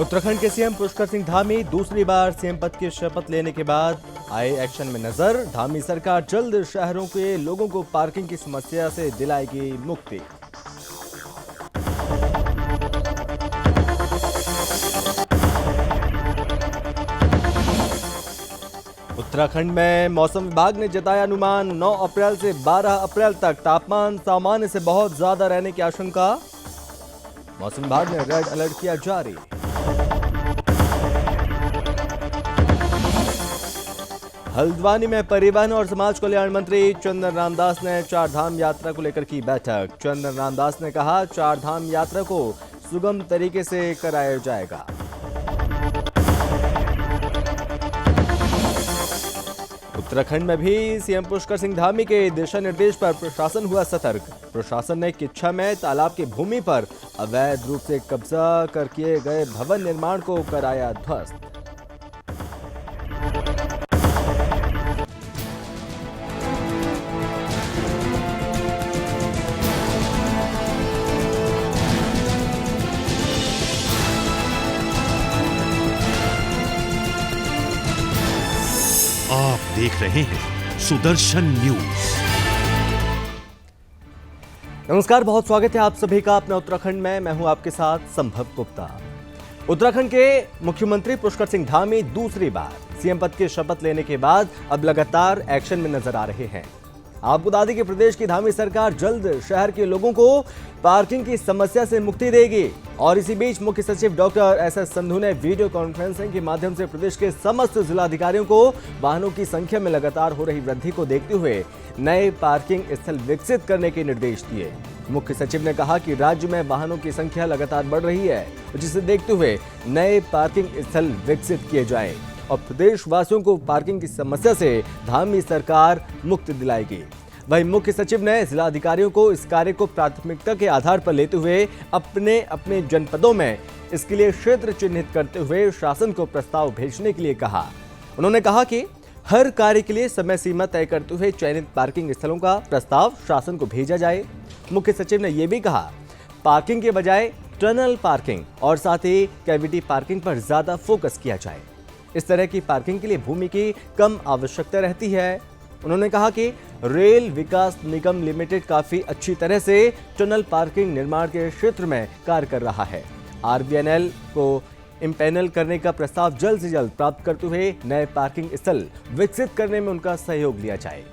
उत्तराखंड के सीएम पुष्कर सिंह धामी दूसरी बार सीएम पद की शपथ लेने के बाद आए एक्शन में नजर। धामी सरकार जल्द शहरों के लोगों को पार्किंग की समस्या से दिलाएगी मुक्ति। उत्तराखंड में मौसम विभाग ने जताया अनुमान, 9 अप्रैल से 12 अप्रैल तक तापमान सामान्य से बहुत ज्यादा रहने की आशंका। मौसम विभाग ने रेड अलर्ट किया जारी। हल्द्वानी में परिवहन और समाज कल्याण मंत्री चंदन रामदास ने चारधाम यात्रा को लेकर की बैठक। चंदन रामदास ने कहा, चारधाम यात्रा को सुगम तरीके से कराया जाएगा। उत्तराखंड में भी सीएम पुष्कर सिंह धामी के दिशा निर्देश पर प्रशासन हुआ सतर्क। प्रशासन ने किच्छा में तालाब की भूमि पर अवैध रूप से कब्जा कर किए गए भवन निर्माण को कराया ध्वस्त। आप देख रहे हैं सुदर्शन न्यूज। नमस्कार, बहुत स्वागत है आप सभी का अपने उत्तराखंड में। मैं हूं आपके साथ संभव गुप्ता। उत्तराखंड के मुख्यमंत्री पुष्कर सिंह धामी दूसरी बार सीएम पद की शपथ लेने के बाद अब लगातार एक्शन में नजर आ रहे हैं। आपको बता दें कि प्रदेश की धामी सरकार जल्द शहर के लोगों को पार्किंग की समस्या से मुक्ति देगी। और इसी बीच मुख्य सचिव डॉक्टर एस.एस. संधू ने वीडियो कॉन्फ्रेंसिंग के माध्यम से प्रदेश के समस्त जिलाधिकारियों को वाहनों की संख्या में लगातार हो रही वृद्धि को देखते हुए नए पार्किंग स्थल विकसित करने के निर्देश दिए। मुख्य सचिव ने कहा कि राज्य में वाहनों की संख्या लगातार बढ़ रही है, जिसे देखते हुए नए पार्किंग स्थल विकसित किए जाएं और प्रदेश वासियों को पार्किंग की समस्या से धामी सरकार मुक्ति दिलाएगी। वहीं मुख्य सचिव ने जिलाधिकारियों को इस कार्य को प्राथमिकता के आधार पर लेते हुए अपने अपने जनपदों में इसके लिए क्षेत्र चिन्हित करते हुए शासन को प्रस्ताव भेजने के लिए कहा। उन्होंने कहा कि हर कार्य के लिए समय सीमा तय करते हुए चयनित पार्किंग स्थलों का प्रस्ताव शासन को भेजा जाए। मुख्य सचिव ने यह भी कहा, पार्किंग के बजाय टनल पार्किंग और साथ ही कैविटी पार्किंग पर ज्यादा फोकस किया जाए। इस तरह की पार्किंग के लिए भूमि की कम आवश्यकता रहती है। उन्होंने कहा कि रेल विकास निगम लिमिटेड काफी अच्छी तरह से टनल पार्किंग निर्माण के क्षेत्र में कार्य कर रहा है। आरबीएनएल को इम्पैनल करने का प्रस्ताव जल्द से जल्द प्राप्त करते हुए नए पार्किंग स्थल विकसित करने में उनका सहयोग लिया जाए।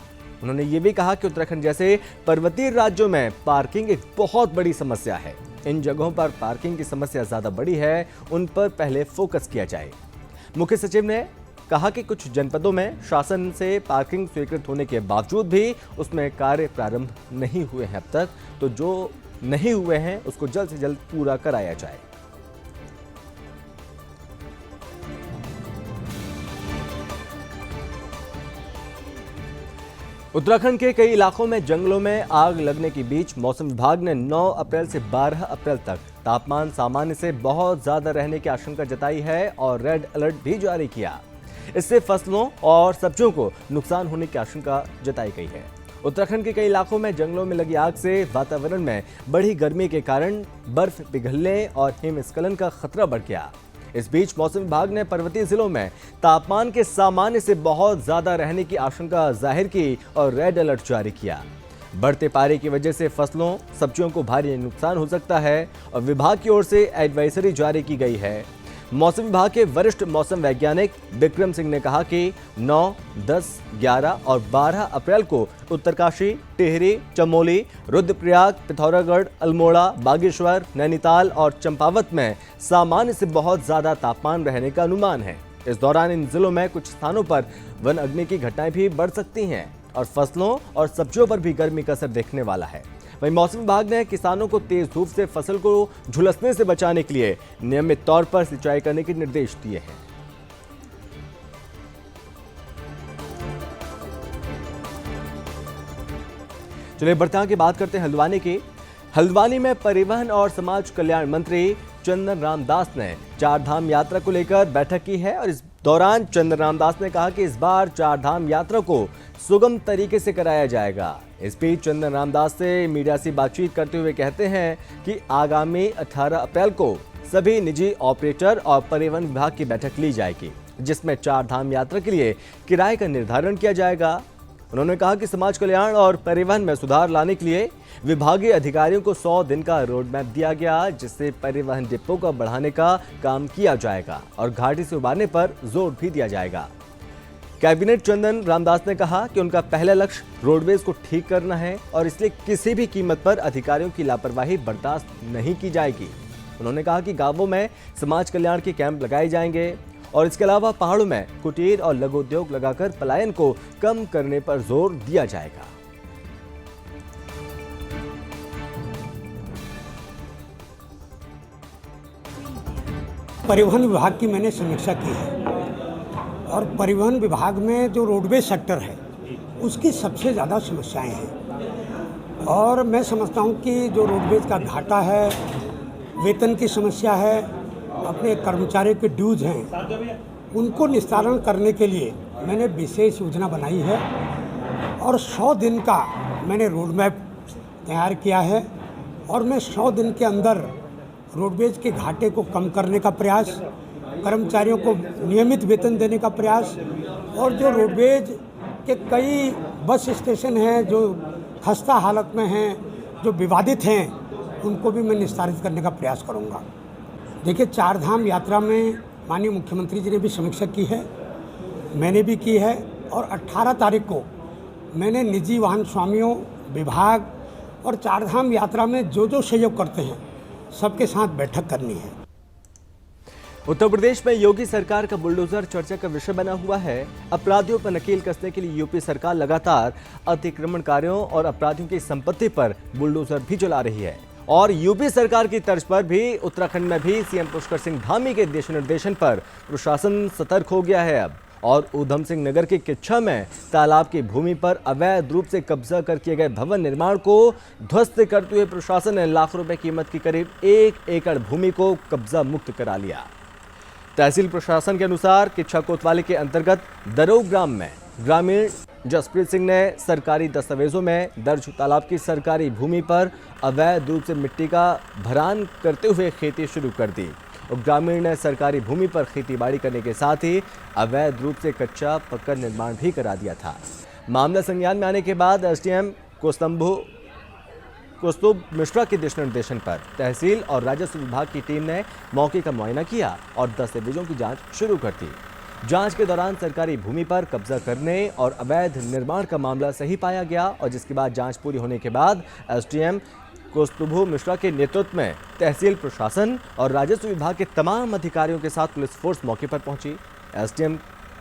उन्होंने ये भी कहा कि उत्तराखंड जैसे पर्वतीय राज्यों में पार्किंग एक बहुत बड़ी समस्या है। इन जगहों पर पार्किंग की समस्या ज्यादा बड़ी है, उन पर पहले फोकस किया जाए। मुख्य सचिव ने कहा कि कुछ जनपदों में शासन से पार्किंग स्वीकृत होने के बावजूद भी उसमें कार्य प्रारंभ नहीं हुए हैं अब तक, तो जो नहीं हुए हैं उसको जल्द से जल्द पूरा कराया जाए। उत्तराखंड के कई इलाकों में जंगलों में आग लगने के बीच मौसम विभाग ने 9 अप्रैल से 12 अप्रैल तक तापमान सामान्य से बहुत ज्यादा रहने की आशंका जताई है और रेड अलर्ट भी जारी किया। इससे फसलों और सब्जियों को नुकसान होने की आशंका जताई गई है। उत्तराखंड के कई इलाकों में जंगलों में लगी आग से वातावरण में बढ़ी गर्मी के कारण बर्फ पिघलने और हिमस्खलन का खतरा बढ़ गया। इस बीच मौसम विभाग ने पर्वतीय जिलों में तापमान के सामान्य से बहुत ज्यादा रहने की आशंका जाहिर की और रेड अलर्ट जारी किया। बढ़ते पारे की वजह से फसलों सब्जियों को भारी नुकसान हो सकता है और विभाग की ओर से एडवाइजरी जारी की गई है। मौसम विभाग के वरिष्ठ मौसम वैज्ञानिक विक्रम सिंह ने कहा कि 9, 10, 11 और 12 अप्रैल को उत्तरकाशी, टिहरी, चमोली, रुद्रप्रयाग, पिथौरागढ़, अल्मोड़ा, बागेश्वर, नैनीताल और चंपावत में सामान्य से बहुत ज्यादा तापमान रहने का अनुमान है। इस दौरान इन जिलों में कुछ स्थानों पर वन अग्नि की घटनाएं भी बढ़ सकती हैं और फसलों और सब्जियों पर भी गर्मी का असर देखने वाला है। वहीं मौसम विभाग ने किसानों को तेज धूप से फसल को झुलसने से बचाने के लिए नियमित तौर पर सिंचाई करने के निर्देश दिए हैं। चलिए बढ़ते आगे बात करते हैं हल्द्वानी की। हल्द्वानी में परिवहन और समाज कल्याण मंत्री चंदन रामदास ने चारधाम यात्रा को लेकर बैठक की है और इस दौरान चंदन रामदास ने कहा कि इस बार चारधाम यात्रा को सुगम तरीके से कराया जाएगा। इस बीच चंदन रामदास से मीडिया से बातचीत करते हुए कहते हैं कि आगामी 18 अप्रैल को सभी निजी ऑपरेटर और परिवहन विभाग की बैठक ली जाएगी, जिसमें 4 धाम यात्रा के लिए किराए का निर्धारण किया जाएगा। उन्होंने कहा कि समाज कल्याण और परिवहन में सुधार लाने के लिए विभागीय अधिकारियों को 100 दिन का रोड मैप दिया गया, जिससे परिवहन डिपो को बढ़ाने का काम किया जाएगा और घाटी से उबारने पर जोर भी दिया जाएगा। कैबिनेट चंदन रामदास ने कहा कि उनका पहला लक्ष्य रोडवेज को ठीक करना है और इसलिए किसी भी कीमत पर अधिकारियों की लापरवाही बर्दाश्त नहीं की जाएगी। उन्होंने कहा कि गांवों में समाज कल्याण के कैंप लगाए जाएंगे और इसके अलावा पहाड़ों में कुटीर और लघु उद्योग लगाकर पलायन को कम करने पर जोर दिया जाएगा। परिवहन विभाग की मैंने समीक्षा की है और परिवहन विभाग में जो रोडवेज सेक्टर है उसकी सबसे ज़्यादा समस्याएं हैं और मैं समझता हूं कि जो रोडवेज का घाटा है, वेतन की समस्या है, अपने कर्मचारियों के ड्यूज हैं, उनको निस्तारण करने के लिए मैंने विशेष योजना बनाई है और 100 दिन का मैंने रोड मैप तैयार किया है और मैं 100 दिन के अंदर रोडवेज के घाटे को कम करने का प्रयास, कर्मचारियों को नियमित वेतन देने का प्रयास और जो रोडवेज के कई बस स्टेशन हैं जो खस्ता हालत में हैं, जो विवादित हैं, उनको भी मैं निस्तारित करने का प्रयास करूंगा। देखिए, 4 धाम यात्रा में माननीय मुख्यमंत्री जी ने भी समीक्षा की है, मैंने भी की है और 18 तारीख को मैंने निजी वाहन स्वामियों, विभाग और 4 धाम यात्रा में जो सहयोग करते हैं सबके साथ बैठक करनी है। उत्तर प्रदेश में योगी सरकार का बुलडोजर चर्चा का विषय बना हुआ है। अपराधियों पर नकेल कसने के लिए यूपी सरकार लगातार अतिक्रमणकारियों और अपराधियों की संपत्ति पर बुलडोजर भी चला रही है और यूपी सरकार की तर्ज पर भी उत्तराखंड में भी सीएम पुष्कर सिंह धामी के दिशा निर्देशन पर प्रशासन सतर्क हो गया है अब। और ऊधम सिंह नगर के किच्छा में तालाब की भूमि पर अवैध रूप से कब्जा कर किए गए भवन निर्माण को ध्वस्त करते हुए प्रशासन ने लाखों रुपए कीमत की करीब 1 एकड़ भूमि को कब्जा मुक्त करा लिया। तहसील प्रशासन के अनुसार किच्छा कोतवाली के अंतर्गत दरोग ग्राम में ग्रामीण जसप्रीत सिंह ने सरकारी दस्तावेजों में दर्ज तालाब की सरकारी भूमि पर अवैध रूप से मिट्टी का भरान करते हुए खेती शुरू कर दी। ग्रामीण ने सरकारी भूमि पर खेतीबाड़ी करने के साथ ही अवैध रूप से कच्चा पक्का निर्माण भी करा दिया था। मामला संज्ञान में आने के बाद एसडीएम कौस्तुभ मिश्रा के दिशा निर्देशन पर तहसील और राजस्व विभाग की टीम ने मौके का मुआयना किया और दस्तावेजों की जांच शुरू कर दी। जांच के दौरान सरकारी भूमि पर कब्जा करने और अवैध निर्माण का मामला सही पाया गया और जिसके बाद जांच पूरी होने के बाद एसडीएम कौस्तुभ मिश्रा के नेतृत्व में तहसील प्रशासन और राजस्व विभाग के तमाम अधिकारियों के साथ पुलिस फोर्स मौके पर पहुंची। एसडीएम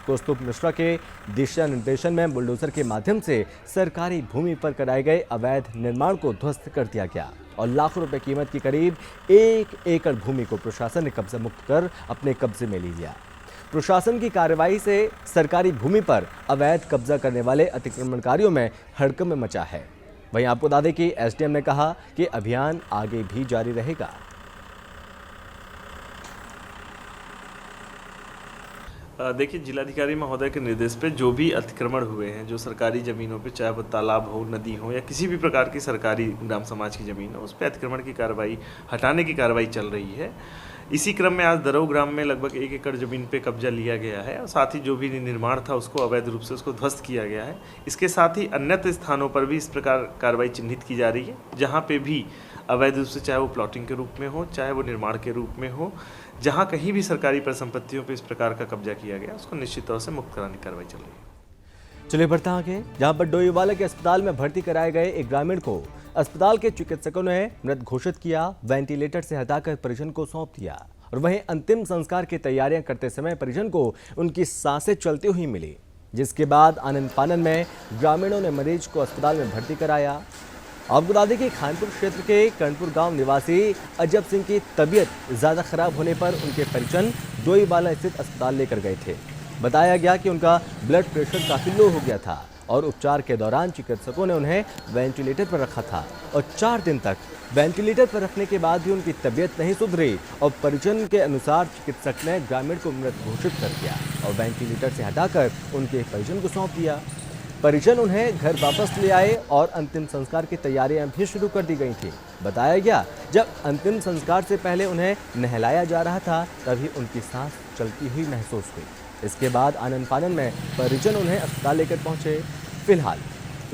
कौस्तुभ मिश्रा के दिशा निर्देशन में बुलडोजर के माध्यम से सरकारी भूमि पर कराए गए अवैध निर्माण को ध्वस्त कर दिया गया और लाखों रुपए कीमत की करीब 1 एकड़ भूमि को प्रशासन ने कब्जा मुक्त कर अपने कब्जे में ले लिया। प्रशासन की कार्रवाई से सरकारी भूमि पर अवैध कब्जा करने वाले अतिक्रमणकारियों में हड़कंप मचा है। वहीं आपको बता दें कि एसडीएम ने कहा कि अभियान आगे भी जारी रहेगा। देखिए, जिलाधिकारी महोदय के निर्देश पे जो भी अतिक्रमण हुए हैं, जो सरकारी ज़मीनों पे, चाहे वो तालाब हो, नदी हो या किसी भी प्रकार की सरकारी ग्राम समाज की ज़मीन हो, उस पर अतिक्रमण की कार्रवाई, हटाने की कार्रवाई चल रही है। इसी क्रम में आज दरोग ग्राम में लगभग 1 एकड़ ज़मीन पे कब्जा लिया गया है और साथ ही जो भी निर्माण था उसको अवैध रूप से उसको ध्वस्त किया गया है। इसके साथ ही अन्य स्थानों पर भी इस प्रकार कार्रवाई चिन्हित की जा रही है, जहाँ पे भी अवैध रूप से, चाहे वो प्लॉटिंग के रूप में हो, चाहे वो निर्माण के रूप में हो, जहाँ कहीं भी सरकारी परिसंपत्तियों पर इस प्रकार का कब्जा किया गया उसको निश्चित तौर से मुक्त कराने की कार्रवाई चल रही है। चलिए बढ़ते हैं आगे, जहाँ पर डोईवाला के अस्पताल में भर्ती कराए गए एक ग्रामीण को अस्पताल के चिकित्सकों ने मृत घोषित किया, वेंटिलेटर से हटाकर परिजन को सौंप दिया और वहीं अंतिम संस्कार की तैयारियां करते समय परिजन को उनकी सांसें चलती हुई मिली, जिसके बाद आनंद फानन में ग्रामीणों ने मरीज को अस्पताल में भर्ती कराया। आपको बता दें कि खानपुर क्षेत्र के कर्णपुर गांव निवासी अजब सिंह की तबीयत ज़्यादा खराब होने पर उनके परिजन डोईवाला स्थित अस्पताल लेकर गए थे। बताया गया कि उनका ब्लड प्रेशर काफ़ी लो हो गया था और उपचार के दौरान चिकित्सकों ने उन्हें वेंटिलेटर पर रखा था और 4 दिन तक वेंटिलेटर पर रखने के बाद भी उनकी तबीयत नहीं सुधरी और परिजन के अनुसार चिकित्सक ने ग्रामीण को मृत घोषित कर दिया और वेंटिलेटर से हटाकर उनके परिजन को सौंप दिया। परिजन उन्हें घर वापस ले आए और अंतिम संस्कार की तैयारियां भी शुरू कर दी गई थी। बताया गया, जब अंतिम संस्कार से पहले उन्हें नहलाया जा रहा था तभी उनकी सांस चलती हुई महसूस हुई। इसके बाद आनन फानन में परिजन उन्हें अस्पताल लेकर पहुंचे। फिलहाल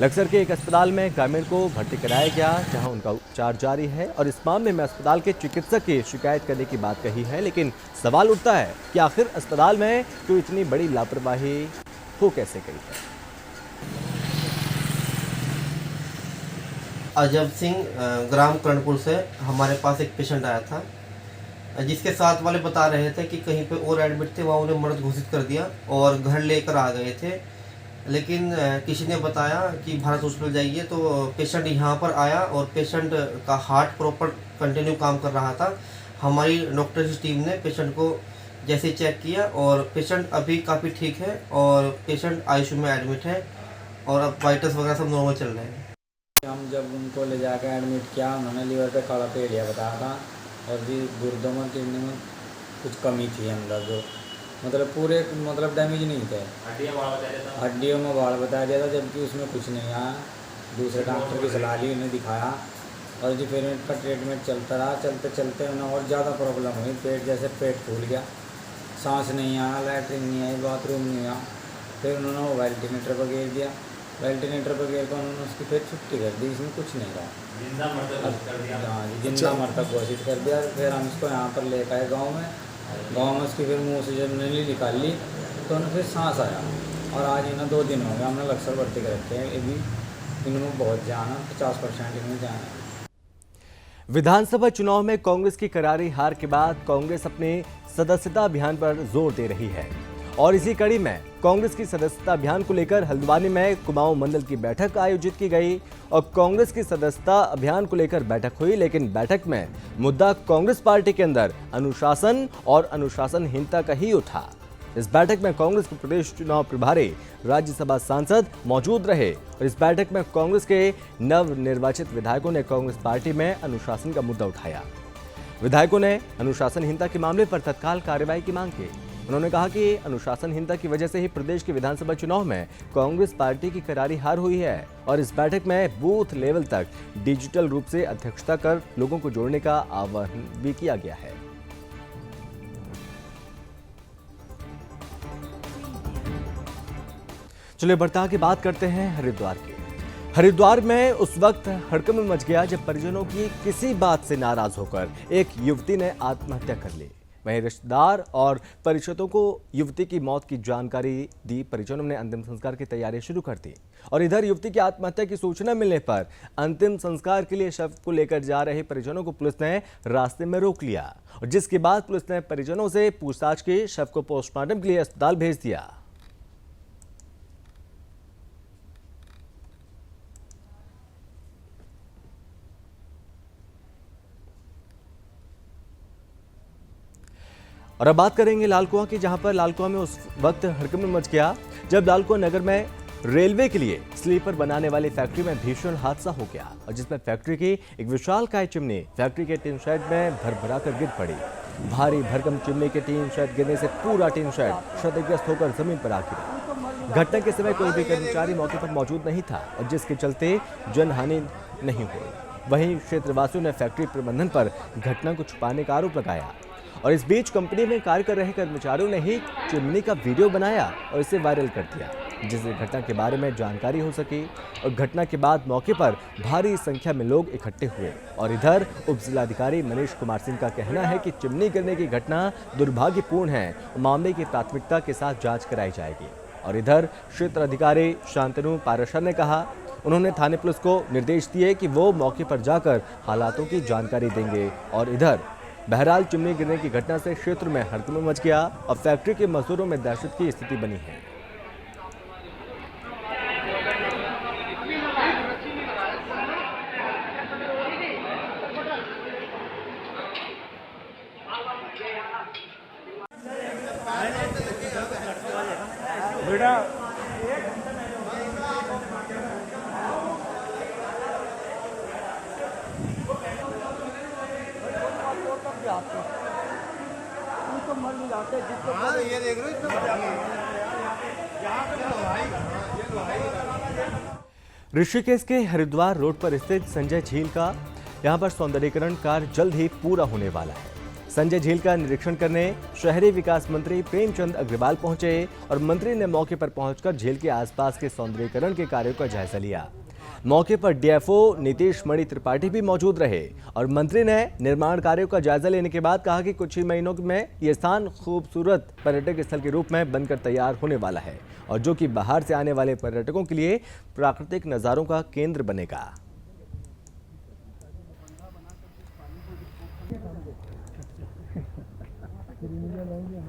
लक्सर के एक अस्पताल में ग्रामीण को भर्ती कराया गया, जहां उनका उपचार जारी है और इस मामले में अस्पताल के चिकित्सक की शिकायत करने की बात कही है। लेकिन सवाल उठता है कि आखिर अस्पताल में तो इतनी बड़ी लापरवाही हो कैसे गई है। अजब सिंह ग्राम कर्णपुर से हमारे पास एक पेशेंट आया था, जिसके साथ वाले बता रहे थे कि कहीं पे और एडमिट थे, वहाँ उन्हें मृत घोषित कर दिया और घर लेकर आ गए थे। लेकिन किसी ने बताया कि भारत हॉस्पिटल जाइए, तो पेशेंट यहाँ पर आया और पेशेंट का हार्ट प्रॉपर कंटिन्यू काम कर रहा था। हमारी डॉक्टर की टीम ने पेशेंट को जैसे चेक किया और पेशेंट अभी काफ़ी ठीक है और पेशेंट आईसीयू में एडमिट है और अब वाइटल्स वगैरह सब नॉर्मल चल रहे हैं। हम जब उनको ले जाकर एडमिट किया, उन्होंने लीवर पे काला पेड़िया बताया था और भी गुर्दों में किडनी में कुछ कमी थी अंदर, जो मतलब पूरे डैमेज नहीं थे। हड्डियों में बाढ़ बताया गया था, जबकि उसमें कुछ नहीं आया। दूसरे डॉक्टर की सलाह ली, उन्हें दिखाया और जी फिर इनका ट्रीटमेंट चलता रहा। चलते चलते उन्हें और ज़्यादा प्रॉब्लम हुई, पेट फूल गया, सांस नहीं आया, लैट्रिन नहीं आई, बाथरूम नहीं आया। फिर उन्होंने वो वेंटिलेटर पर गिर दिया, वेंटिलेटर पर गिर कर उन्होंने उसकी फिर छुट्टी कर दी, इसमें कुछ नहीं रहा। हाँ जी, जिंदा मृतक घोषित कर दिया। फिर हम इसको यहाँ पर लेकर आए गाँव में उसकी फिर मुँह से जब नली निकाल ली तो उन्हें फिर सांस आया और आज इन्हें 2 दिन हो गए हमने लक्सर भर्ती कर रखे हैं। अभी इनमें बहुत जान है, 50% इनमें जान है। विधानसभा चुनाव में कांग्रेस की करारी हार के बाद कांग्रेस अपने सदस्यता अभियान पर जोर दे रही है और इसी कड़ी में कांग्रेस की सदस्यता अभियान को लेकर हल्द्वानी में कुमाऊं मंडल की बैठक आयोजित की गई और कांग्रेस की सदस्यता अभियान को लेकर बैठक हुई। लेकिन बैठक में मुद्दा कांग्रेस पार्टी के अंदर अनुशासन और अनुशासनहीनता का ही उठा। इस बैठक में कांग्रेस के प्रदेश चुनाव प्रभारी राज्यसभा सांसद मौजूद रहे और इस बैठक में कांग्रेस के नवनिर्वाचित विधायकों ने कांग्रेस पार्टी में अनुशासन का मुद्दा उठाया। विधायकों ने अनुशासनहीनता के मामले पर तत्काल कार्रवाई की मांग की। उन्होंने कहा कि अनुशासनहीनता की वजह से ही प्रदेश के विधानसभा चुनाव में कांग्रेस पार्टी की करारी हार हुई है और इस बैठक में बूथ लेवल तक डिजिटल रूप से अध्यक्षता कर लोगों को जोड़ने का आह्वान भी किया गया है। चलिए बढ़ता के बात करते हैं हरिद्वार की। हरिद्वार में उस वक्त हड़कंप मच गया जब परिजनों की किसी बात से नाराज होकर एक युवती ने आत्महत्या कर ली। वहीं रिश्तेदार और परिचितों को युवती की मौत की जानकारी दी। परिजनों ने अंतिम संस्कार की तैयारी शुरू कर दी और इधर युवती की आत्महत्या की सूचना मिलने पर अंतिम संस्कार के लिए शव को लेकर जा रहे परिजनों को पुलिस ने रास्ते में रोक लिया और जिसके बाद पुलिस ने परिजनों से पूछताछ की, शव को पोस्टमार्टम के लिए अस्पताल भेज दिया। और अब बात करेंगे लालकुआं की, जहां पर लालकुआं में उस वक्त हड़कंप मच गया जब लालकुआं नगर में रेलवे के लिए स्लीपर बनाने वाली फैक्ट्री में भीषण हादसा हो गया और जिसमें फैक्ट्री की एक विशालकाय चिमनी फैक्ट्री के टीन शेड में भरभरा कर गिर पड़ी। भारी भरकम चिमनी के टीन शेड गिरने से पूरा टीन शेड क्षतिग्रस्त होकर जमीन पर आ गिरा। घटना के समय कोई भी कर्मचारी मौके पर मौजूद नहीं था और जिसके चलते जनहानि नहीं हुई। वहीं क्षेत्रवासियों ने फैक्ट्री प्रबंधन पर घटना को छुपाने का आरोप लगाया और इस बीच कंपनी में कार्य कर रहे कर्मचारियों ने ही चिमनी का वीडियो बनाया और इसे वायरल कर दिया, जिससे घटना के बारे में जानकारी हो सकी। और घटना के बाद मौके पर भारी संख्या में लोग इकट्ठे हुए और इधर उप जिलाधिकारी मनीष कुमार सिंह का कहना है कि चिमनी गिरने की घटना दुर्भाग्यपूर्ण है और मामले की प्राथमिकता के साथ जाँच कराई जाएगी। और इधर क्षेत्र अधिकारी शांतनु पाराशर ने कहा, उन्होंने थाने पुलिस को निर्देश दिए कि वो मौके पर जाकर हालातों की जानकारी देंगे। और इधर बहरहाल चिमनी गिरने की घटना से क्षेत्र में हड़कंप मच गया और फैक्ट्री के मजदूरों में दहशत की स्थिति बनी है। ऋषिकेश के हरिद्वार रोड पर स्थित संजय झील का यहाँ पर सौंदर्यीकरण कार्य जल्द ही पूरा होने वाला है। संजय झील का निरीक्षण करने शहरी विकास मंत्री प्रेमचंद अग्रवाल पहुंचे और मंत्री ने मौके पर पहुंचकर झील के आसपास के सौंदर्यीकरण के कार्यों का जायजा लिया। मौके पर डीएफओ नीतीश मणि त्रिपाठी भी मौजूद रहे और मंत्री ने निर्माण कार्यों का जायजा लेने के बाद कहा कि कुछ ही महीनों में ये स्थान खूबसूरत पर्यटक स्थल के रूप में बनकर तैयार होने वाला है और जो कि बाहर से आने वाले पर्यटकों के लिए प्राकृतिक नज़ारों का केंद्र बनेगा।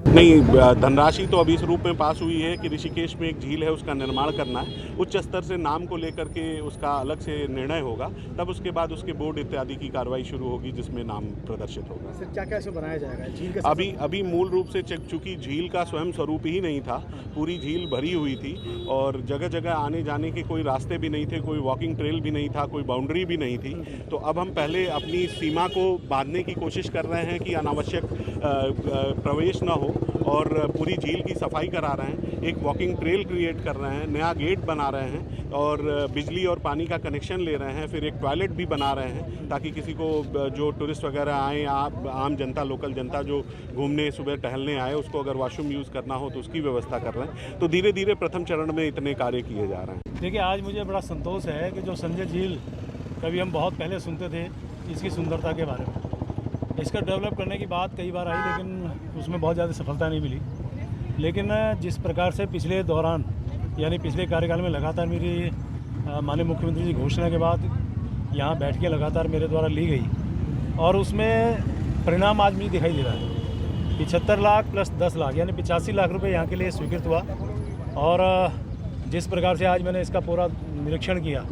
नहीं, धनराशि तो अभी इस रूप में पास हुई है कि ऋषिकेश में एक झील है, उसका निर्माण करना है। उच्च स्तर से नाम को लेकर के उसका अलग से निर्णय होगा, तब उसके बाद उसके बोर्ड इत्यादि की कार्रवाई शुरू होगी जिसमें नाम प्रदर्शित होगा। सर क्या कैसे बनाया जाएगा झील का? अभी मूल रूप से चूंकि झील का स्वयं स्वरूप ही नहीं था, पूरी झील भरी हुई थी और जगह जगह आने जाने के कोई रास्ते भी नहीं थे, कोई वॉकिंग ट्रेल भी नहीं था, कोई बाउंड्री भी नहीं थी। तो अब हम पहले अपनी सीमा को बांधने की कोशिश कर रहे हैं कि अनावश्यक प्रवेश न हो और पूरी झील की सफाई करा रहे हैं, एक वॉकिंग ट्रेल क्रिएट कर रहे हैं, नया गेट बना रहे हैं और बिजली और पानी का कनेक्शन ले रहे हैं, फिर एक टॉयलेट भी बना रहे हैं ताकि किसी को जो टूरिस्ट वगैरह आए या आम जनता, लोकल जनता जो घूमने सुबह टहलने आए, उसको अगर वॉशरूम यूज़ करना हो तो उसकी व्यवस्था कर रहे हैं। तो धीरे धीरे प्रथम चरण में इतने कार्य किए जा रहे हैं। देखिए आज मुझे बड़ा संतोष है कि जो संजय झील कभी हम बहुत पहले सुनते थे इसकी सुंदरता के बारे में, इसका डेवलप करने की बात कई बार आई लेकिन उसमें बहुत ज़्यादा सफलता नहीं मिली। लेकिन जिस प्रकार से पिछले दौरान यानी पिछले कार्यकाल में लगातार मेरी माननीय मुख्यमंत्री जी घोषणा के बाद यहाँ बैठ के लगातार मेरे द्वारा ली गई और उसमें परिणाम आज मुझे दिखाई दे रहा है। 75 लाख प्लस 10 लाख यानी 85 लाख रुपए यहाँ के लिए स्वीकृत हुआ और जिस प्रकार से आज मैंने इसका पूरा निरीक्षण किया,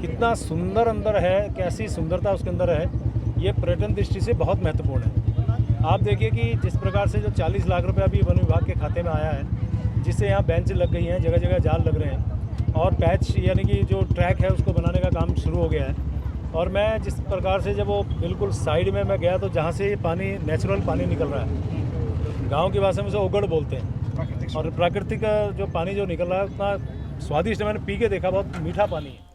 कितना सुंदर अंदर है, कैसी सुंदरता उसके अंदर है, ये पर्यटन दृष्टि से बहुत महत्वपूर्ण है। आप देखिए कि जिस प्रकार से जो 40 लाख रुपए अभी वन विभाग के खाते में आया है, जिससे यहाँ बेंच लग गई हैं, जगह जगह जाल लग रहे हैं और पैच यानी कि जो ट्रैक है उसको बनाने का काम शुरू हो गया है। और मैं जिस प्रकार से जब वो बिल्कुल साइड में मैं गया तो जहाँ से पानी नेचुरल पानी निकल रहा है, गाँव की भाषा में उसे ओगड़ बोलते हैं, और प्राकृतिक जो पानी जो निकल रहा है उतना स्वादिष्ट, मैंने पी के देखा, बहुत मीठा पानी है।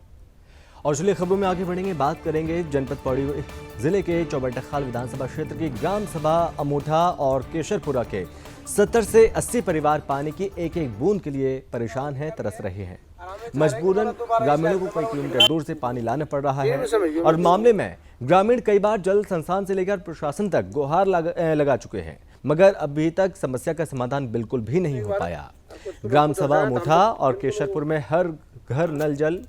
और चलिए खबरों में आगे बढ़ेंगे, बात करेंगे जनपद पौड़ी जिले के चौबट्टाखाल विधानसभा क्षेत्र की ग्राम सभा अमोठा और केशरपुरा के 70 से 80 परिवार पानी की एक एक बूंद के लिए परेशान हैं, तरस रहे हैं। मजबूरन ग्रामीणों को कई किलोमीटर दूर से पानी लाना पड़ रहा है और मामले में ग्रामीण कई बार जल संस्थान से लेकर प्रशासन तक गुहार लगा चुके हैं, मगर अभी तक समस्या का समाधान बिल्कुल भी नहीं हो पाया। ग्राम सभा अमोठा और केशरपुर में हर घर नल जल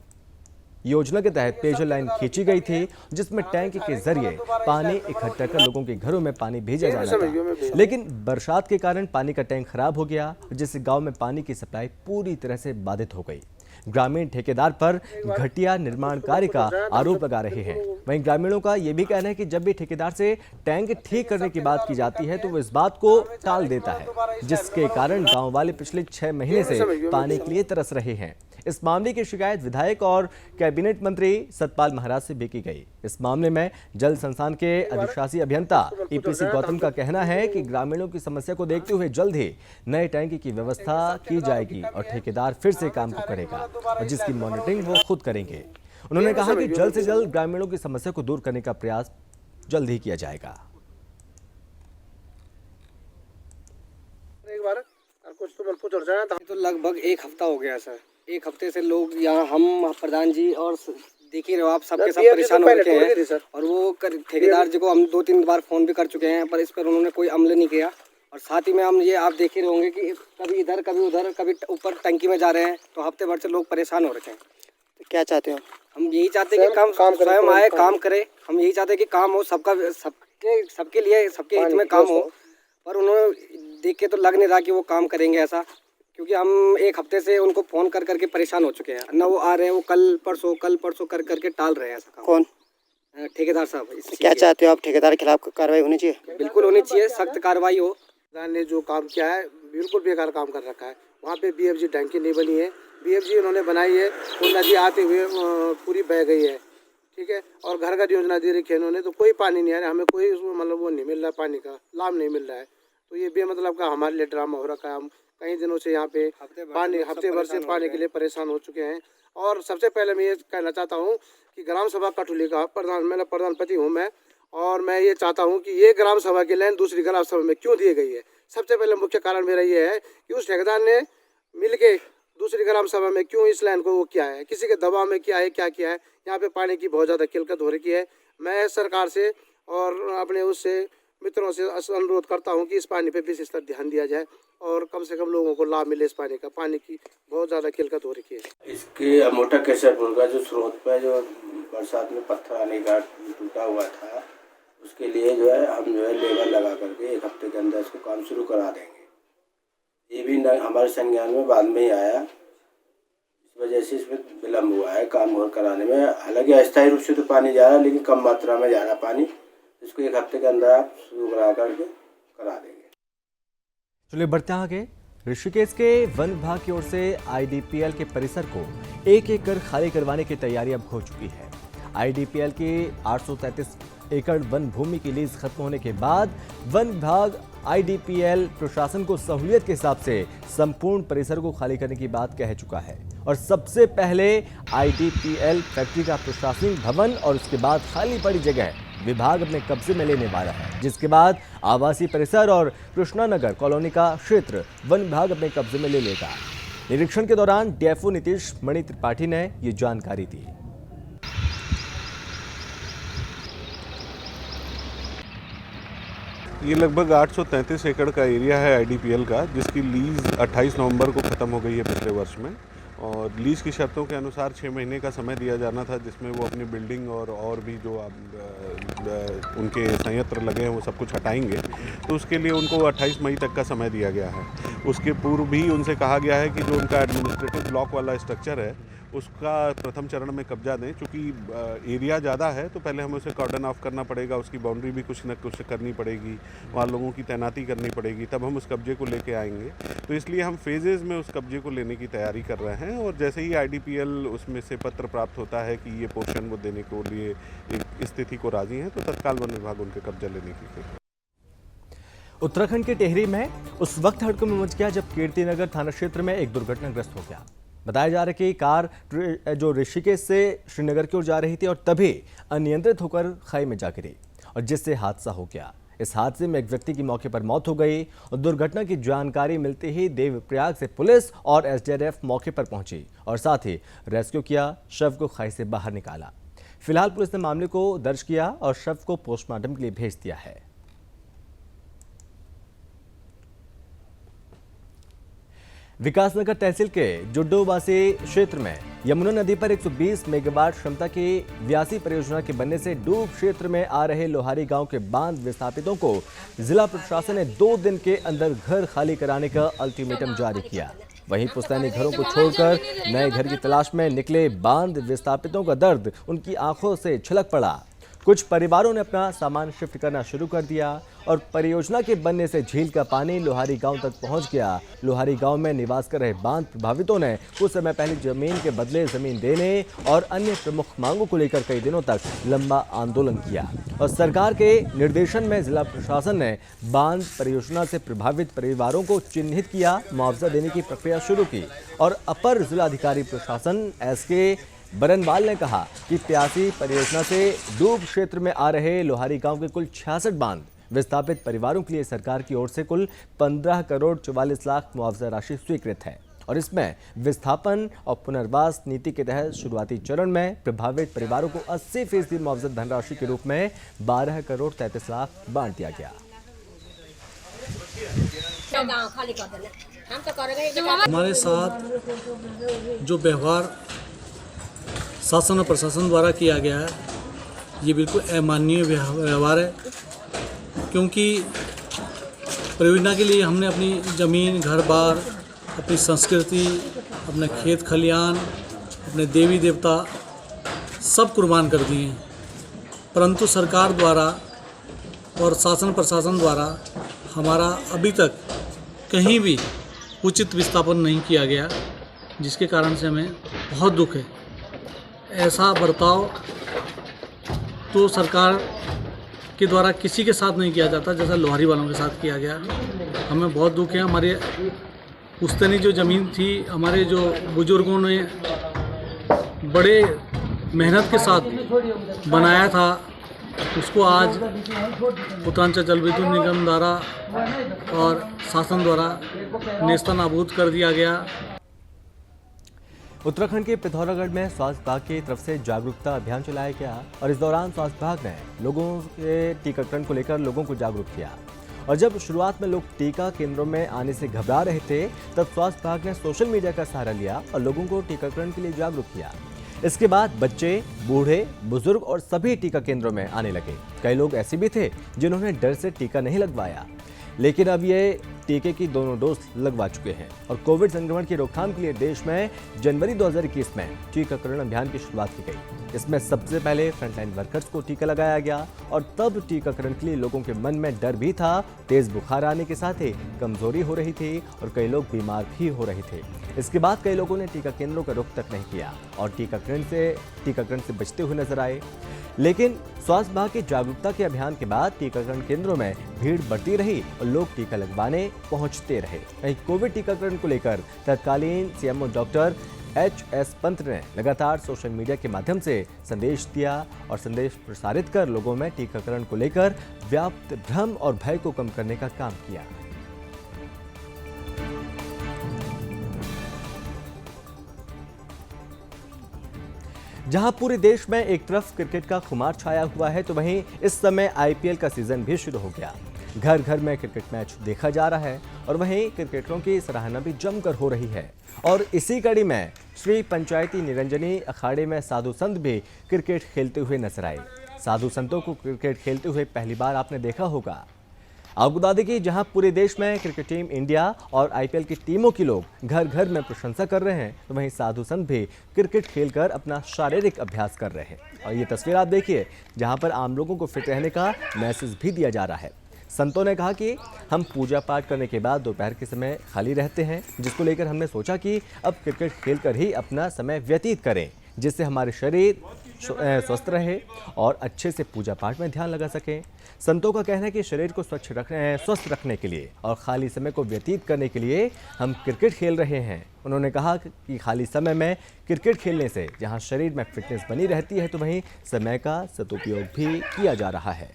योजना के तहत पेयजल लाइन खींची गई थी, जिसमें टैंक के जरिए पानी इकट्ठा कर लोगों के घरों में पानी भेजा जाना था। लेकिन बरसात के कारण पानी का टैंक खराब हो गया, जिससे गांव में पानी की सप्लाई पूरी तरह से बाधित हो गई। ग्रामीण ठेकेदार पर घटिया निर्माण कार्य का आरोप लगा रहे हैं। वहीं ग्रामीणों का यह भी कहना है कि जब भी ठेकेदार से टैंक ठीक करने की बात की जाती है तो वो इस बात को टाल देता है, जिसके कारण गांव वाले पिछले 6 महीने से पानी के लिए तरस रहे हैं। इस मामले की शिकायत विधायक और कैबिनेट मंत्री सतपाल महाराज से भी की गई। इस मामले में जल संस्थान के अधिशासी अभियंता ईपीसी गौतम का कहना है कि ग्रामीणों की समस्या को देखते हुए जल्द ही नए टैंक की व्यवस्था की जाएगी और ठेकेदार फिर से काम को करेगा और जिसकी मॉनिटरिंग वो खुद करेंगे। उन्होंने कहा कि जल्द से जल्द ग्रामीणों की समस्या को दूर करने का प्रयास जल्द ही किया जाएगा। एक बार कुछ तो लगभग 1 हफ्ता हो गया सर। 1 हफ्ते से लोग यहाँ, हम प्रधान जी और देख ही रहे हो आप, सबके सब परेशान हो रखे हैं और वो ठेकेदार जी को हम 2-3 बार फ़ोन भी कर चुके हैं, पर इस पर उन्होंने कोई अमल नहीं किया। और साथ ही में हम ये आप देख ही रहे होंगे कि कभी इधर कभी उधर कभी ऊपर टंकी में जा रहे हैं, तो हफ्ते भर से लोग परेशान हो रखे हैं। तो क्या चाहते हो? हम यही चाहते हैं कि काम स्वयं आए, काम करे। हम यही चाहते हैं कि काम हो, सबके लिए, सबके हित में काम हो, पर उन्होंने देख के तो लग नहीं रहा कि वो काम करेंगे ऐसा, क्योंकि हम 1 हफ्ते से उनको फ़ोन कर करके परेशान हो चुके हैं। ना वो आ रहे हैं, वो कल परसों कर करके टाल रहे हैं ऐसा काम। कौन? ठेकेदार साहब। क्या चाहते हो आप? ठेकेदार के खिलाफ कार्रवाई होनी चाहिए? बिल्कुल होनी चाहिए, सख्त कार्रवाई हो। ने जो काम किया है बिल्कुल बेकार काम कर रखा है। वहाँ पे BFG टंकी नहीं बनी है, BFG उन्होंने बनाई है, वो नदी आते हुए पूरी बह गई है, ठीक है। और घर घर योजना दे रखी है उन्होंने, तो कोई पानी नहीं आ रहा, हमें कोई उसमें मतलब वो नहीं मिल रहा, पानी का लाभ नहीं मिल रहा है। तो ये बेमतलब का हमारे लिए ड्रामा हो रखा है। हम कई दिनों से यहाँ पे हफ्ते भर से पानी के लिए परेशान हो चुके हैं। और सबसे पहले मैं ये कहना चाहता हूँ कि ग्राम सभा कठुली का प्रधानपति हूँ मैं, और मैं ये चाहता हूँ कि ये ग्राम सभा की लाइन दूसरी ग्राम सभा में क्यों दी गई है। सबसे पहले मुख्य कारण मेरा ये है कि उस ठेकेदार ने मिल के दूसरी ग्राम सभा में क्यों इस लाइन को वो किया है, किसी के दबाव में किया है, क्या किया है। यहाँ पे पानी की बहुत ज़्यादा किल्लत हो रही है। मैं सरकार से और अपने उससे मित्रों से अनुरोध करता हूँ कि इस पानी पे विशेष ध्यान दिया जाए और कम से कम लोगों को लाभ मिले इस पानी का। पानी की बहुत ज़्यादा किल्लत हो रही है। इसके मोटा केसरपुर का जो स्रोत पे जो बरसात में पत्थर आने का टूटा हुआ था, उसके लिए जो है हम जो है लेबर लगा करके 1 हफ्ते के अंदर इसको काम शुरू करा देंगे। ये भी हमारे संज्ञान में बाद में ही आया, इस वजह से इसमें विलम्ब हुआ है काम और कराने में। हालांकि अस्थायी रूप से तो पानी जा रहा है, लेकिन कम मात्रा में जा रहा पानी। इसको 1 हफ्ते के अंदर आप शुरू करा करके करा देंगे। चलिए बढ़ते आगे। ऋषिकेश के वन विभाग की ओर से आईडीपीएल के परिसर को एक कर खाली करवाने की तैयारी अब हो चुकी है। आईडीपीएल की 833 एकड़ वन भूमि की लीज खत्म होने के बाद वन विभाग आईडीपीएल प्रशासन को सहूलियत के हिसाब से संपूर्ण परिसर को खाली करने की बात कह चुका है। और सबसे पहले आईडीपीएल फैक्ट्री का प्रशासनिक भवन और उसके बाद खाली पड़ी जगह विभाग अपने कब्जे में लेने वाला है, जिसके बाद आवासीय परिसर और कृष्णानगर कॉलोनी का क्षेत्र वन विभाग अपने कब्जे में ले लेगा। निरीक्षण के दौरान डीएफओ नीतीश मणि त्रिपाठी ने ये जानकारी दी। ये लगभग 833 एकड़ का एरिया है आईडीपीएल का, जिसकी लीज 28 नवंबर को ख़त्म हो गई है पिछले वर्ष में। और लीज की शर्तों के अनुसार 6 महीने का समय दिया जाना था, जिसमें वो अपनी बिल्डिंग और भी जो उनके संयंत्र लगे हैं वो सब कुछ हटाएंगे। तो उसके लिए उनको 28 मई तक का समय दिया गया है। उसके पूर्व भी उनसे कहा गया है कि जो उनका एडमिनिस्ट्रेटिव ब्लॉक वाला स्ट्रक्चर है उसका प्रथम चरण में कब्जा दें। चूँकि एरिया ज़्यादा है तो पहले हमें उसे कॉर्डन ऑफ करना पड़ेगा, उसकी बाउंड्री भी कुछ न कुछ करनी पड़ेगी, वहाँ लोगों की तैनाती करनी पड़ेगी, तब हम उस कब्जे को लेके आएंगे। तो इसलिए हम फेजेज़ में उस कब्जे को लेने की तैयारी कर रहे हैं। और जैसे ही आईडीपीएल उसमें से पत्र प्राप्त होता है कि ये पोर्शन वो देने के लिए एक स्थिति को राजी हैं, तो तत्काल वन विभाग उनके कब्जा लेने की। उत्तराखंड के टेहरी में उस वक्त हड़कंप मच गया जब कीर्तिनगर थाना क्षेत्र में एक दुर्घटनाग्रस्त हो गया। बताया जा रहा है कि कार जो ऋषिकेश से श्रीनगर की ओर जा रही थी और तभी अनियंत्रित होकर खाई में जा गिरी और जिससे हादसा हो गया। इस हादसे में एक व्यक्ति की मौके पर मौत हो गई और दुर्घटना की जानकारी मिलते ही देवप्रयाग से पुलिस और एसडीआरएफ मौके पर पहुंची और साथ ही रेस्क्यू किया, शव को खाई से बाहर निकाला। फिलहाल पुलिस ने मामले को दर्ज किया और शव को पोस्टमार्टम के लिए भेज दिया है। विकासनगर तहसील के जुड्डोवासी क्षेत्र में यमुना नदी पर 120 मेगावाट क्षमता की व्यासी परियोजना के बनने से डूब क्षेत्र में आ रहे लोहारी गांव के बांध विस्थापितों को जिला प्रशासन ने 2 दिन के अंदर घर खाली कराने का अल्टीमेटम जारी किया। वहीं पुश्तैनी घरों को छोड़कर नए घर की तलाश में निकले बांध विस्थापितों का दर्द उनकी आंखों से छलक पड़ा। कुछ परिवारों ने अपना सामान शिफ्ट करना शुरू कर दिया और परियोजना के बनने से झील का पानी लोहारी गांव तक पहुंच गया। लोहारी गांव में निवास कर रहे बांध प्रभावितों ने कुछ समय पहले जमीन के बदले जमीन देने और अन्य प्रमुख मांगों को लेकर कई दिनों तक लंबा आंदोलन किया और सरकार के निर्देशन में जिला प्रशासन ने बांध परियोजना से प्रभावित परिवारों को चिन्हित किया, मुआवजा देने की प्रक्रिया शुरू की। और अपर जिलाधिकारी प्रशासन एसके बरनवाल ने कहा कि प्यासी परियोजना से डूब क्षेत्र में आ रहे लोहारी गांव के कुल 66 बांध विस्थापित परिवारों के लिए सरकार की ओर से कुल 15 करोड़ 44 लाख मुआवजा राशि स्वीकृत है और इसमें विस्थापन और पुनर्वास नीति के तहत शुरुआती चरण में प्रभावित परिवारों को 80% मुआवजा धनराशि के रूप में 12 करोड़ 33 लाख बांट दिया गया। हमारे साथ जो व्यवहार शासन और प्रशासन द्वारा किया गया है ये बिल्कुल अमानवीय व्यवहार है, क्योंकि परियोजना के लिए हमने अपनी ज़मीन, घर बार, अपनी संस्कृति, अपने खेत खलियान, अपने देवी देवता सब कुर्बान कर दिए हैं, परंतु सरकार द्वारा और शासन प्रशासन द्वारा हमारा अभी तक कहीं भी उचित विस्थापन नहीं किया गया, जिसके कारण से हमें बहुत दुख है। ऐसा बर्ताव तो सरकार के द्वारा किसी के साथ नहीं किया जाता जैसा लोहारी वालों के साथ किया गया। हमें बहुत दुख है। हमारे पुश्तैनी जो ज़मीन थी, हमारे जो बुज़ुर्गों ने बड़े मेहनत के साथ बनाया था, उसको आज उत्तरांचल जल विद्युत निगम द्वारा और शासन द्वारा नेस्त नाबूद कर दिया गया। उत्तराखंड के पिथौरागढ़ में स्वास्थ्य विभाग की तरफ से जागरूकता अभियान चलाया गया और इस दौरान स्वास्थ्य विभाग ने लोगों के टीकाकरण को लेकर लोगों को जागरूक किया। और जब शुरुआत में लोग टीका केंद्रों में आने से घबरा रहे थे, तब स्वास्थ्य विभाग ने सोशल मीडिया का सहारा लिया और लोगों को टीकाकरण के लिए जागरूक किया। इसके बाद बच्चे, बूढ़े, बुजुर्ग और सभी टीका केंद्रों में आने लगे। कई लोग ऐसे भी थे जिन्होंने डर से टीका नहीं लगवाया, लेकिन अब ये टीके की दोनों डोज लगवा चुके हैं। और कोविड संक्रमण की रोकथाम के लिए देश में जनवरी 2021 में टीकाकरण अभियान की शुरुआत की गई। इसमें सबसे पहले फ्रंटलाइन वर्कर्स को टीका लगाया गया और तब टीकाकरण के लिए लोगों के मन में डर भी था। तेज बुखार आने के साथ ही कमजोरी हो रही थी और कई लोग बीमार भी हो रहे थे। इसके बाद कई लोगों ने टीका केंद्रों का रुख तक नहीं किया और टीकाकरण से बचते हुए नजर आए। लेकिन स्वास्थ्य विभाग की जागरूकता के अभियान के बाद टीकाकरण केंद्रों में भीड़ बढ़ती रही और लोग टीका लगवाने पहुंचते रहे। वहीं कोविड टीकाकरण को लेकर तत्कालीन सीएमओ डॉक्टर एच.एस. पंत ने लगातार सोशल मीडिया के माध्यम से संदेश दिया और संदेश प्रसारित कर लोगों में टीकाकरण को लेकर व्याप्त भ्रम और भय को कम करने का काम किया। जहां पूरे देश में एक तरफ क्रिकेट का खुमार छाया हुआ है, तो वहीं इस समय आईपीएल का सीजन भी शुरू हो गया। घर घर में क्रिकेट मैच देखा जा रहा है और वहीं क्रिकेटरों की सराहना भी जमकर हो रही है। और इसी कड़ी में श्री पंचायती निरंजनी अखाड़े में साधु संत भी क्रिकेट खेलते हुए नजर आए। साधु संतों को क्रिकेट खेलते हुए पहली बार आपने देखा होगा। आपको बता दें कि जहां पूरे देश में क्रिकेट टीम इंडिया और आईपीएल की टीमों की लोग घर घर में प्रशंसा कर रहे हैं, तो वहीं साधु संत भी क्रिकेट खेलकर अपना शारीरिक अभ्यास कर रहे हैं। और ये तस्वीर आप देखिए, जहां पर आम लोगों को फिट रहने का मैसेज भी दिया जा रहा है। संतों ने कहा कि हम पूजा पाठ करने के बाद दोपहर के समय खाली रहते हैं, जिसको लेकर हमने सोचा कि अब क्रिकेट खेलकर ही अपना समय व्यतीत करें, जिससे हमारे शरीर स्वस्थ रहे और अच्छे से पूजा पाठ में ध्यान लगा सकें। संतों का कहना है कि शरीर को स्वस्थ रखने के लिए और खाली समय को व्यतीत करने के लिए हम क्रिकेट खेल रहे हैं। उन्होंने कहा कि खाली समय में क्रिकेट खेलने से जहां शरीर में फिटनेस बनी रहती है, तो वहीं समय का सदुपयोग भी किया जा रहा है।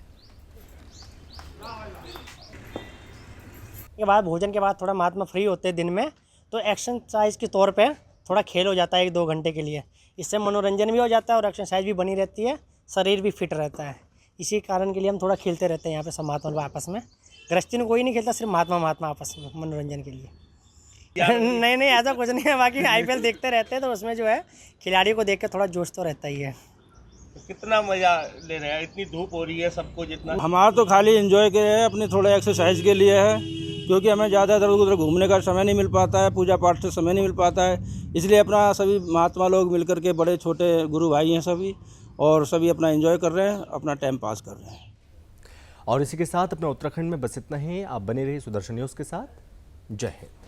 के बाद भोजन के बाद थोड़ा महात्मा फ्री होते हैं दिन में, तो एक्सरसाइज के तौर पे थोड़ा खेल हो जाता है 1-2 घंटे के लिए। इससे मनोरंजन भी हो जाता है और एक्सरसाइज भी बनी रहती है, शरीर भी फिट रहता है। इसी कारण के लिए हम थोड़ा खेलते रहते हैं यहाँ पे सब महात्मा आपस में। गृहस्थी में कोई नहीं खेलता, सिर्फ महात्मा आपस में मनोरंजन के लिए। नहीं ऐसा कुछ नहीं है। बाकी आईपीएल देखते रहते हैं, तो उसमें जो है खिलाड़ियों को देख के थोड़ा जोश तो रहता ही है। कितना मजा ले रहे हैं, इतनी धूप हो रही है सबको जितना। हमारा तो खाली एंजॉय के है, अपने थोड़े एक्सरसाइज के लिए है, क्योंकि हमें ज़्यादा इधर उधर घूमने का समय नहीं मिल पाता है, पूजा पाठ से समय नहीं मिल पाता है। इसलिए अपना सभी महात्मा लोग मिलकर के, बड़े छोटे गुरु भाई हैं सभी, और सभी अपना एंजॉय कर रहे हैं, अपना टाइम पास कर रहे हैं। और इसी के साथ अपने उत्तराखंड में बस इतना ही। आप बने रहिए सुदर्शन न्यूज़ के साथ। जय हिंद।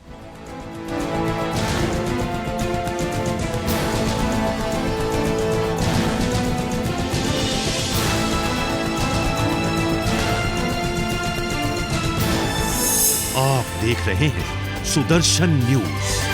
आप देख रहे हैं सुदर्शन न्यूज।